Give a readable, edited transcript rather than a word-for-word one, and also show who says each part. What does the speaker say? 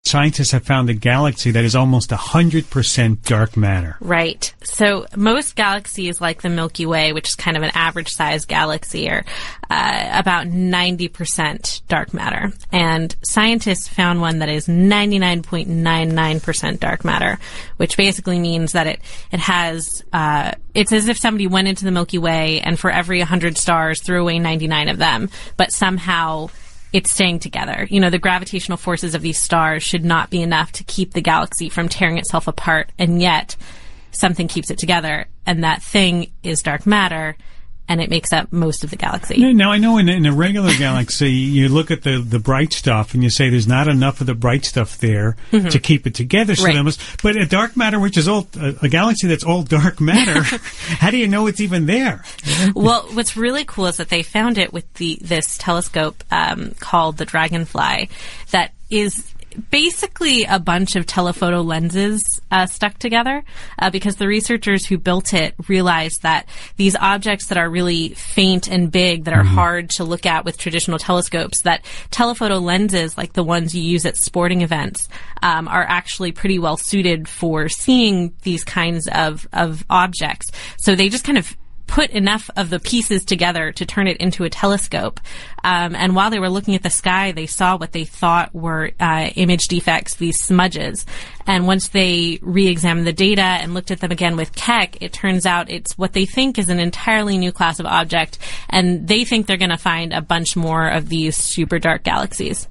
Speaker 1: scientists have found a galaxy that is almost 100% dark matter.
Speaker 2: Right. So most galaxies like the Milky Way, which is kind of an average-sized galaxy, are about 90% dark matter. And scientists found one that is 99.99% dark matter, which basically means that it has, it's as if somebody went into the Milky Way and for every 100 stars threw away 99 of them, but somehow it's staying together. You know, the gravitational forces of these stars should not be enough to keep the galaxy from tearing itself apart, and yet something keeps it together, and that thing is dark matter, and it makes up most of the galaxy.
Speaker 1: Now, I know in a regular galaxy, you look at the bright stuff and you say there's not enough of the bright stuff there to keep it together. So
Speaker 2: Right.
Speaker 1: but a dark matter, which is all a galaxy that's all dark matter, how do you know it's even there?
Speaker 2: Well, what's really cool is that they found it with this telescope called the Dragonfly that is basically a bunch of telephoto lenses stuck together because the researchers who built it realized that these objects that are really faint and big, that are hard to look at with traditional telescopes, that telephoto lenses, like the ones you use at sporting events, are actually pretty well suited for seeing these kinds of objects. So they just kind of put enough of the pieces together to turn it into a telescope. And while they were looking at the sky, they saw what they thought were image defects, these smudges. And once they re-examined the data and looked at them again with Keck, it turns out it's what they think is an entirely new class of object. And they think they're going to find a bunch more of these super dark galaxies.